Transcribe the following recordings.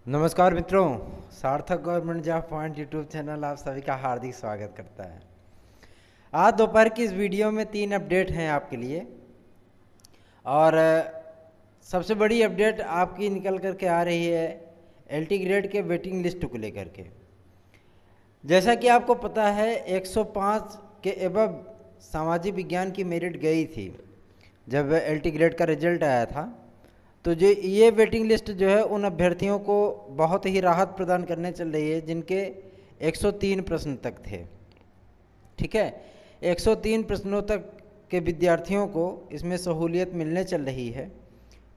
नमस्कार मित्रों, सार्थक government job point YouTube channel आप सभी का हार्दिक स्वागत करता है। आज दोपहर की इस वीडियो में 3 अपडेट हैं आपके लिए और सबसे बड़ी अपडेट आपकी निकल कर के आ रही है एलटी ग्रेड के वेटिंग लिस्ट को लेकर के। जैसा कि आपको पता है 105 के एबव सामाजिक विज्ञान की मेरिट गई थी जब एलटी ग्रेड का रिजल्ट आया था। तो जो ये वेटिंग लिस्ट जो है उन अभ्यर्थियों को बहुत ही राहत प्रदान करने चल रही है जिनके 103 प्रश्न तक थे। ठीक है, 103 प्रश्नों तक के विद्यार्थियों को इसमें सहूलियत मिलने चल रही है।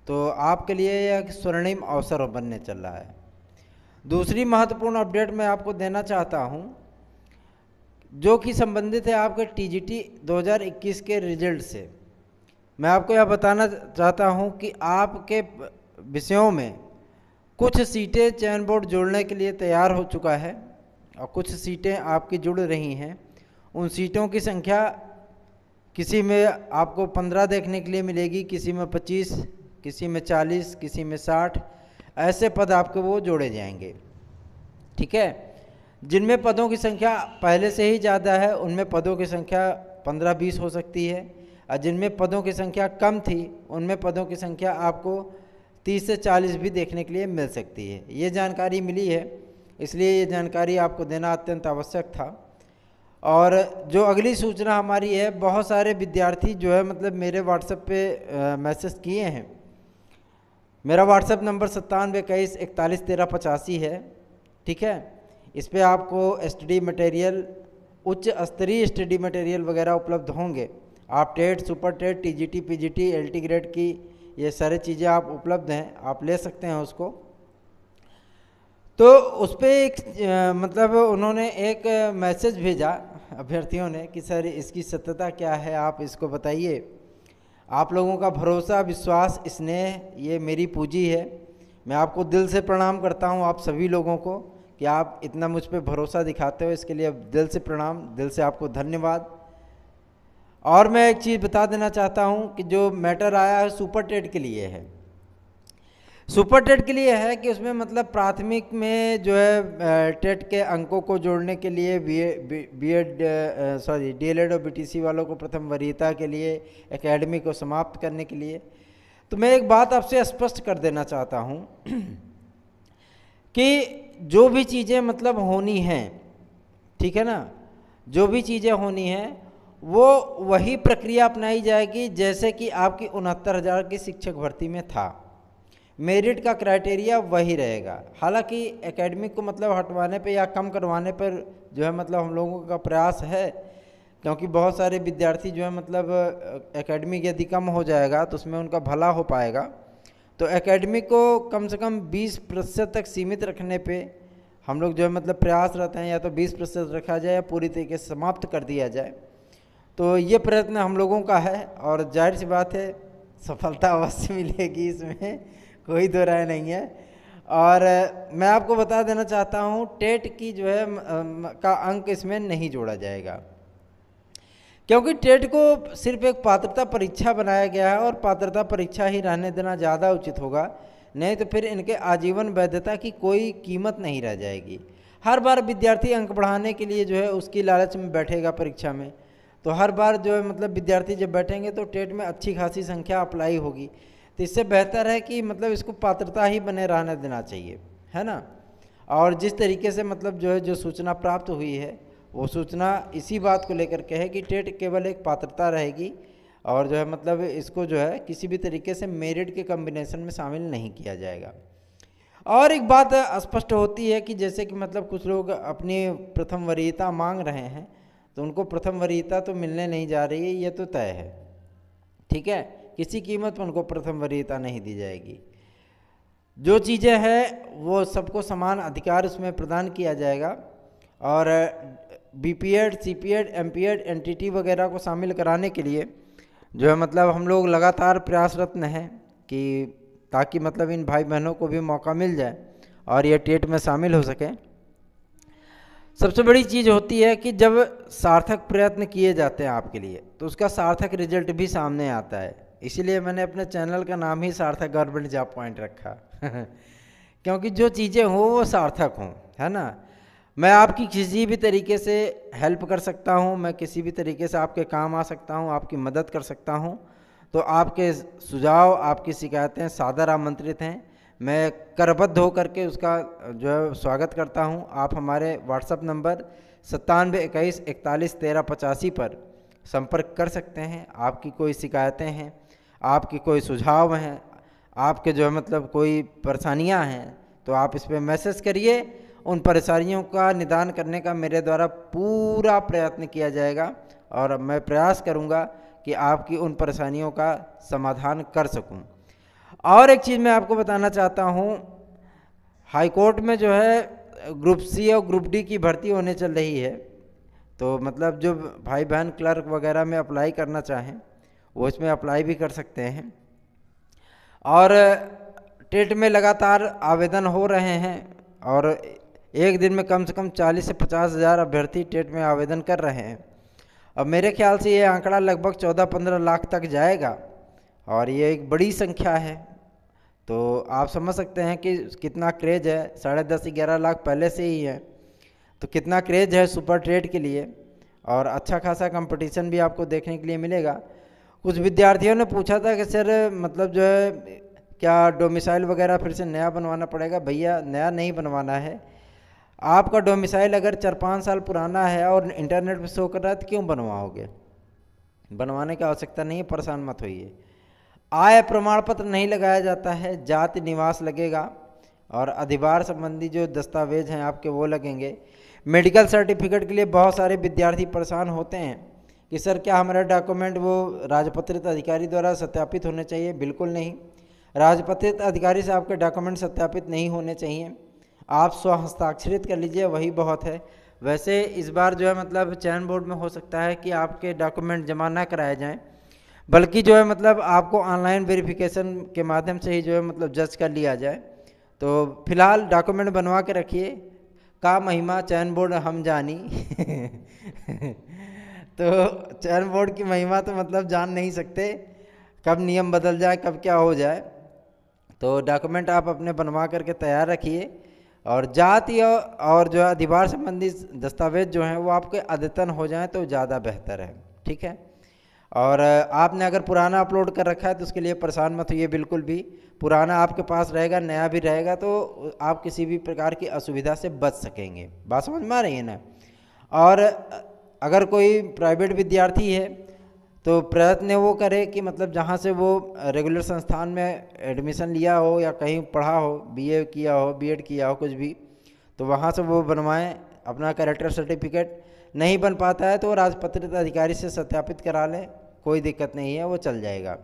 तो आपके लिए यह स्वर्णिम अवसर बनने चल रहा है। दूसरी महत्वपूर्ण अपडेट मैं आपको देना चाहता हूं जो कि संबंधित है आपके टीजीटी 2021 के रिजल्ट से। मैं आपको यह बताना चाहता हूं कि आपके विषयों में कुछ सीटें चयन बोर्ड जोड़ने के लिए तैयार हो चुका है और कुछ सीटें आपकी जुड़ रही हैं। उन सीटों की संख्या किसी में आपको 15 देखने के लिए मिलेगी, किसी में 25, किसी में 40, किसी में 60, ऐसे पद आपके वो जोड़े जाएंगे। ठीक है, जिनमें पदों की संख्या पहले से ही ज़्यादा है उनमें पदों की संख्या 15-20 हो सकती है और जिनमें पदों की संख्या कम थी उनमें पदों की संख्या आपको 30 से 40 भी देखने के लिए मिल सकती है। ये जानकारी मिली है, इसलिए ये जानकारी आपको देना अत्यंत आवश्यक था। और जो अगली सूचना हमारी है, बहुत सारे विद्यार्थी जो है मतलब मेरे व्हाट्सएप पे मैसेज किए हैं। मेरा व्हाट्सएप नंबर 9721411385 है। ठीक है, इस पर आपको स्टडी मटेरियल, उच्च स्तरीय स्टडी मटेरियल वगैरह उपलब्ध होंगे। आप TET, super TET, TGT, PGT, LT grade की ये सारी चीज़ें आप उपलब्ध हैं, आप ले सकते हैं उसको। तो उस पर एक मतलब उन्होंने एक मैसेज भेजा अभ्यर्थियों ने कि सर इसकी सत्यता क्या है, आप इसको बताइए। आप लोगों का भरोसा, विश्वास, स्नेह ये मेरी पूंजी है। मैं आपको दिल से प्रणाम करता हूँ आप सभी लोगों को कि आप इतना मुझ पर भरोसा दिखाते हो, इसके लिए दिल से प्रणाम, दिल से आपको धन्यवाद। और मैं एक चीज़ बता देना चाहता हूं कि जो मैटर आया है सुपर टेट के लिए है। सुपर टेट के लिए है कि उसमें मतलब प्राथमिक में जो है टेट के अंकों को जोड़ने के लिए डीएलएड और बीटीसी वालों को प्रथम वरीयता के लिए, एकेडमी को समाप्त करने के लिए। तो मैं एक बात आपसे स्पष्ट कर देना चाहता हूं कि जो भी चीज़ें मतलब होनी हैं, ठीक है ना, जो भी चीज़ें होनी हैं वो वही प्रक्रिया अपनाई जाएगी जैसे कि आपकी 69,000 की शिक्षक भर्ती में था। मेरिट का क्राइटेरिया वही रहेगा। हालांकि एकेडमिक को मतलब हटवाने पे या कम करवाने पर जो है मतलब हम लोगों का प्रयास है, क्योंकि बहुत सारे विद्यार्थी जो है मतलब एकेडमिक यदि कम हो जाएगा तो उसमें उनका भला हो पाएगा। तो एकेडमिक को कम से कम 20% तक सीमित रखने पे हम लोग जो है मतलब प्रयास रहते हैं, या तो 20% रखा जाए या पूरी तरीके से समाप्त कर दिया जाए। तो ये प्रयत्न हम लोगों का है और जाहिर सी बात है सफलता अवश्य मिलेगी, इसमें कोई दो राय नहीं है। और मैं आपको बता देना चाहता हूँ टेट की जो है का अंक इसमें नहीं जोड़ा जाएगा, क्योंकि टेट को सिर्फ एक पात्रता परीक्षा बनाया गया है और पात्रता परीक्षा ही रहने देना ज़्यादा उचित होगा। नहीं तो फिर इनके आजीवन वैधता की कोई कीमत नहीं रह जाएगी। हर बार विद्यार्थी अंक बढ़ाने के लिए जो है उसकी लालच में बैठेगा परीक्षा में, तो हर बार जो है मतलब विद्यार्थी जब बैठेंगे तो टेट में अच्छी खासी संख्या अप्लाई होगी। तो इससे बेहतर है कि मतलब इसको पात्रता ही बने रहने देना चाहिए, है ना। और जिस तरीके से मतलब जो है जो सूचना प्राप्त हुई है वो सूचना इसी बात को लेकर के है कि टेट केवल एक पात्रता रहेगी और जो है मतलब इसको जो है किसी भी तरीके से मेरिट के कॉम्बिनेशन में शामिल नहीं किया जाएगा। और एक बात स्पष्ट होती है कि जैसे कि मतलब कुछ लोग अपनी प्रथम वरीयता मांग रहे हैं, तो उनको प्रथम वरीयता तो मिलने नहीं जा रही है, ये तो तय है। ठीक है, किसी कीमत पर उनको प्रथम वरीयता नहीं दी जाएगी। जो चीज़ें हैं वो सबको समान अधिकार उसमें प्रदान किया जाएगा। और बीपीएड, सीपीएड, एमपीएड, एनटीटी वगैरह को शामिल कराने के लिए जो है मतलब हम लोग लगातार प्रयासरत हैं कि ताकि मतलब इन भाई बहनों को भी मौका मिल जाए और ये टेट में शामिल हो सकें। सबसे बड़ी चीज़ होती है कि जब सार्थक प्रयत्न किए जाते हैं आपके लिए तो उसका सार्थक रिजल्ट भी सामने आता है। इसीलिए मैंने अपने चैनल का नाम ही सार्थक गवर्नमेंट जॉब पॉइंट रखा क्योंकि जो चीज़ें हों वो सार्थक हों, है ना। मैं आपकी किसी भी तरीके से हेल्प कर सकता हूँ, मैं किसी भी तरीके से आपके काम आ सकता हूँ, आपकी मदद कर सकता हूँ। तो आपके सुझाव, आपकी शिकायतें सादर आमंत्रित हैं। मैं करबद्ध होकर के उसका जो है स्वागत करता हूँ। आप हमारे व्हाट्सएप नंबर 9721411385 पर संपर्क कर सकते हैं। आपकी कोई शिकायतें हैं, आपकी कोई सुझाव हैं, आपके जो है मतलब कोई परेशानियां हैं, तो आप इस पर मैसेज करिए। उन परेशानियों का निदान करने का मेरे द्वारा पूरा प्रयत्न किया जाएगा और मैं प्रयास करूंगा कि आपकी उन परेशानियों का समाधान कर सकूं। और एक चीज़ मैं आपको बताना चाहता हूं, हाई कोर्ट में जो है ग्रुप सी और ग्रुप डी की भर्ती होने चल रही है। तो मतलब जो भाई बहन क्लर्क वगैरह में अप्लाई करना चाहें वो इसमें अप्लाई भी कर सकते हैं। और टेट में लगातार आवेदन हो रहे हैं और एक दिन में कम से कम 40 से 50 हज़ार अभ्यर्थी टेट में आवेदन कर रहे हैं। अब मेरे ख्याल से ये आंकड़ा लगभग 14-15 लाख तक जाएगा और ये एक बड़ी संख्या है। तो आप समझ सकते हैं कि कितना क्रेज है। 10.5-11 लाख पहले से ही है, तो कितना क्रेज है सुपर टेट के लिए। और अच्छा खासा कंपटीशन भी आपको देखने के लिए मिलेगा। कुछ विद्यार्थियों ने पूछा था कि सर मतलब जो है क्या डोमिसाइल वगैरह फिर से नया बनवाना पड़ेगा। भैया नया नहीं बनवाना है। आपका डोमिसाइल अगर 4-5 साल पुराना है और इंटरनेट पर शो कर रहा है तो क्यों बनवाओगे? बनवाने की आवश्यकता नहीं है, परेशान मत होइए। आय प्रमाण पत्र नहीं लगाया जाता है, जाति निवास लगेगा और अधिभार संबंधी जो दस्तावेज हैं आपके वो लगेंगे। मेडिकल सर्टिफिकेट के लिए बहुत सारे विद्यार्थी परेशान होते हैं कि सर क्या हमारा डॉक्यूमेंट वो राजपत्रित अधिकारी द्वारा सत्यापित होने चाहिए। बिल्कुल नहीं, राजपत्रित अधिकारी से आपके डॉक्यूमेंट सत्यापित नहीं होने चाहिए। आप स्व हस्ताक्षरित कर लीजिए, वही बहुत है। वैसे इस बार जो है मतलब चयन बोर्ड में हो सकता है कि आपके डॉक्यूमेंट जमा ना कराए जाएं, बल्कि जो है मतलब आपको ऑनलाइन वेरिफिकेशन के माध्यम से ही जो है मतलब जज कर लिया जाए। तो फिलहाल डॉक्यूमेंट बनवा के रखिए। का महिमा चयन बोर्ड हम जानी तो चयन बोर्ड की महिमा तो मतलब जान नहीं सकते, कब नियम बदल जाए, कब क्या हो जाए। तो डॉक्यूमेंट आप अपने बनवा करके तैयार रखिए और जाति और जो है अधिभार संबंधी दस्तावेज जो हैं वो आपके अद्यतन हो जाएं तो ज़्यादा बेहतर है, ठीक है। और आपने अगर पुराना अपलोड कर रखा है तो उसके लिए परेशान मत होइए बिल्कुल भी। पुराना आपके पास रहेगा, नया भी रहेगा, तो आप किसी भी प्रकार की असुविधा से बच सकेंगे। बात समझ में आ रही है ना। और अगर कोई प्राइवेट विद्यार्थी है तो प्रयत्न वो करे कि मतलब जहाँ से वो रेगुलर संस्थान में एडमिशन लिया हो या कहीं पढ़ा हो, बीए किया हो, बीएड किया हो, कुछ भी, तो वहाँ से वो बनवाएं अपना कैरेक्टर सर्टिफिकेट। नहीं बन पाता है तो राजपत्रित अधिकारी से सत्यापित करा लें, कोई दिक्कत नहीं है, वो चल जाएगा।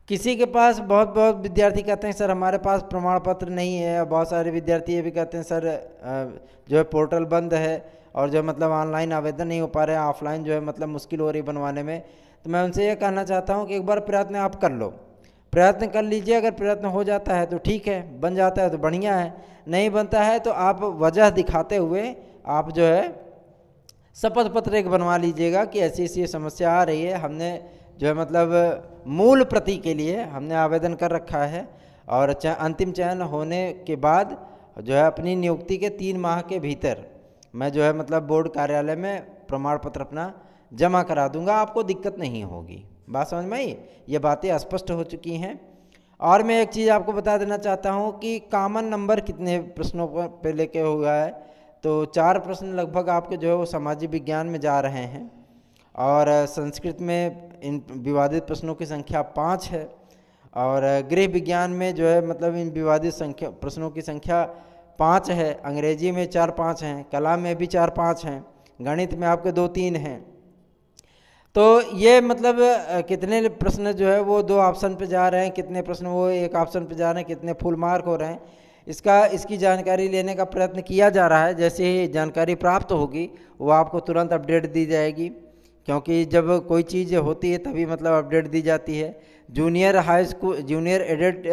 किसी के पास बहुत विद्यार्थी कहते हैं सर हमारे पास प्रमाण पत्र नहीं है। बहुत सारे विद्यार्थी ये भी कहते हैं सर जो है पोर्टल बंद है और जो मतलब ऑनलाइन आवेदन नहीं हो पा रहे हैं, ऑफलाइन जो है मतलब मुश्किल हो रही बनवाने में। तो मैं उनसे ये कहना चाहता हूँ कि एक बार प्रयत्न आप कर लो, प्रयत्न कर लीजिए। अगर प्रयत्न हो जाता है तो ठीक है, बन जाता है तो बढ़िया है, नहीं बनता है तो आप वजह दिखाते हुए आप जो है शपथ पत्र एक बनवा लीजिएगा कि ऐसी ऐसी समस्या आ रही है, हमने जो है मतलब मूल प्रति के लिए हमने आवेदन कर रखा है और अंतिम चयन होने के बाद जो है अपनी नियुक्ति के 3 माह के भीतर मैं जो है मतलब बोर्ड कार्यालय में प्रमाण पत्र अपना जमा करा दूंगा, आपको दिक्कत नहीं होगी। बात समझ में आई? ये बातें स्पष्ट हो चुकी हैं। और मैं एक चीज़ आपको बता देना चाहता हूँ कि कॉमन नंबर कितने प्रश्नों पर लेके हुआ है। तो 4 प्रश्न लगभग आपके जो है वो सामाजिक विज्ञान में जा रहे हैं और संस्कृत में इन विवादित प्रश्नों की संख्या 5 है और गृह विज्ञान में जो है मतलब इन विवादित प्रश्नों की संख्या 5 है। अंग्रेजी में 4-5 हैं, कला में भी 4-5 हैं, गणित में आपके 2-3 हैं। तो ये मतलब कितने प्रश्न जो है वो 2 ऑप्शन पे जा रहे हैं, कितने प्रश्न वो 1 ऑप्शन पे जा रहे हैं, कितने फुल मार्क हो रहे हैं, इसकी जानकारी लेने का प्रयत्न किया जा रहा है। जैसे ही जानकारी प्राप्त होगी वो आपको तुरंत अपडेट दी जाएगी, क्योंकि जब कोई चीज़ होती है तभी मतलब अपडेट दी जाती है। Junior high school, junior added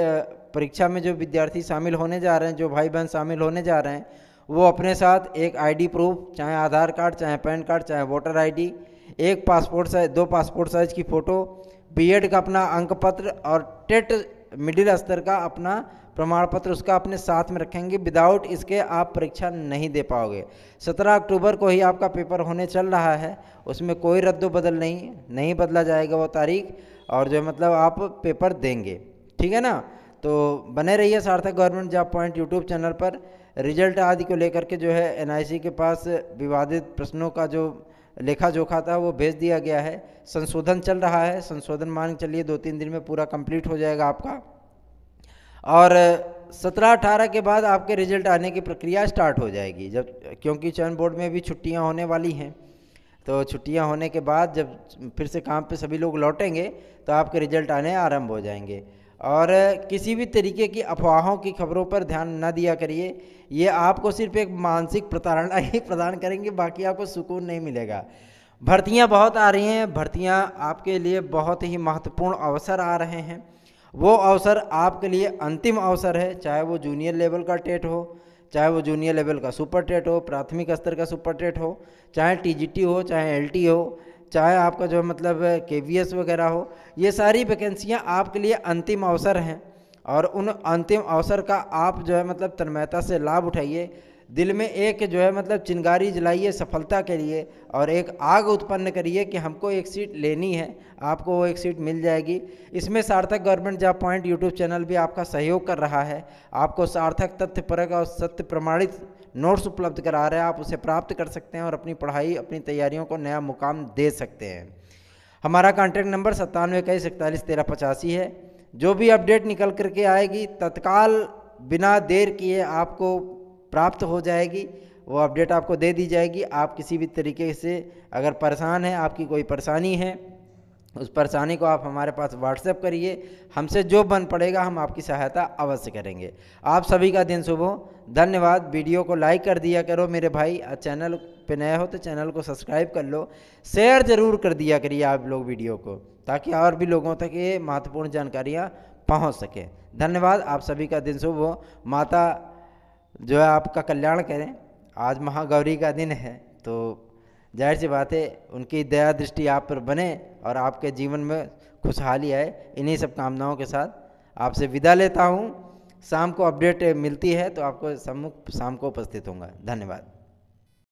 परीक्षा में जो विद्यार्थी शामिल होने जा रहे हैं, जो भाई बहन शामिल होने जा रहे हैं, वो अपने साथ एक आईडी प्रूफ, चाहे आधार कार्ड, चाहे पैन कार्ड, चाहे voter ID, 1 passport size, 2 passport size की फ़ोटो, बीएड का अपना अंक पत्र और टेट मिडिल स्तर का अपना प्रमाण पत्र उसका अपने साथ में रखेंगे। विदाउट इसके आप परीक्षा नहीं दे पाओगे। 17 अक्टूबर को ही आपका पेपर होने चल रहा है, उसमें कोई रद्द बदल नहीं बदला जाएगा वो तारीख, और जो मतलब आप पेपर देंगे, ठीक है ना। तो बने रहिए सार्थक government job point YouTube channel पर। रिजल्ट आदि को लेकर के जो है NIC के पास विवादित प्रश्नों का जो लेखा जोखा था वो भेज दिया गया है। संशोधन चल रहा है, संशोधन मान चलिए 2-3 दिन में पूरा कंप्लीट हो जाएगा आपका, और 17-18 के बाद आपके रिजल्ट आने की प्रक्रिया स्टार्ट हो जाएगी। जब क्योंकि चयन बोर्ड में भी छुट्टियां होने वाली हैं, तो छुट्टियां होने के बाद जब फिर से काम पे सभी लोग लौटेंगे तो आपके रिजल्ट आने आरंभ हो जाएंगे। और किसी भी तरीके की अफवाहों की खबरों पर ध्यान न दिया करिए, ये आपको सिर्फ एक मानसिक प्रताड़ना ही प्रदान करेंगे, बाकी आपको सुकून नहीं मिलेगा। भर्तियां बहुत आ रही हैं, भर्तियां आपके लिए बहुत ही महत्वपूर्ण अवसर आ रहे हैं। वो अवसर आपके लिए अंतिम अवसर है, चाहे वो जूनियर लेवल का टेट हो, चाहे वो जूनियर लेवल का सुपर टेट हो, प्राथमिक स्तर का सुपर टेट हो, चाहे TGT हो, चाहे LT हो, चाहे आपका जो मतलब KVS वगैरह हो, ये सारी वैकेंसियाँ आपके लिए अंतिम अवसर हैं। और उन अंतिम अवसर का आप जो है मतलब तन्मयता से लाभ उठाइए। दिल में एक जो है मतलब चिंगारी जलाइए सफलता के लिए, और एक आग उत्पन्न करिए कि हमको एक सीट लेनी है, आपको वो एक सीट मिल जाएगी। इसमें सार्थक government job point YouTube channel भी आपका सहयोग कर रहा है, आपको सार्थक तथ्यपरक और सत्य प्रमाणित नोट्स उपलब्ध करा रहे हैं। आप उसे प्राप्त कर सकते हैं और अपनी पढ़ाई, अपनी तैयारियों को नया मुकाम दे सकते हैं। हमारा कॉन्टैक्ट नंबर 9721411385 है। जो भी अपडेट निकल करके आएगी तत्काल बिना देर किए आपको प्राप्त हो जाएगी, वो अपडेट आपको दे दी जाएगी। आप किसी भी तरीके से अगर परेशान हैं, आपकी कोई परेशानी है, उस परेशानी को आप हमारे पास व्हाट्सएप करिए, हमसे जो बन पड़ेगा हम आपकी सहायता अवश्य करेंगे। आप सभी का दिन शुभ हो। धन्यवाद। वीडियो को लाइक कर दिया करो मेरे भाई, चैनल पे नए हो तो चैनल को सब्सक्राइब कर लो, शेयर ज़रूर कर दिया करिए आप लोग वीडियो को, ताकि और भी लोगों तक ये महत्वपूर्ण जानकारियाँ पहुँच सकें। धन्यवाद। आप सभी का दिन शुभ हो। माता जो है आपका कल्याण करें। आज महागौरी का दिन है, तो जाहिर सी बात है उनकी दया दृष्टि आप पर बने और आपके जीवन में खुशहाली आए। इन्हीं सब कामनाओं के साथ आपसे विदा लेता हूँ। शाम को अपडेट मिलती है तो आपको शाम को उपस्थित होऊंगा। धन्यवाद।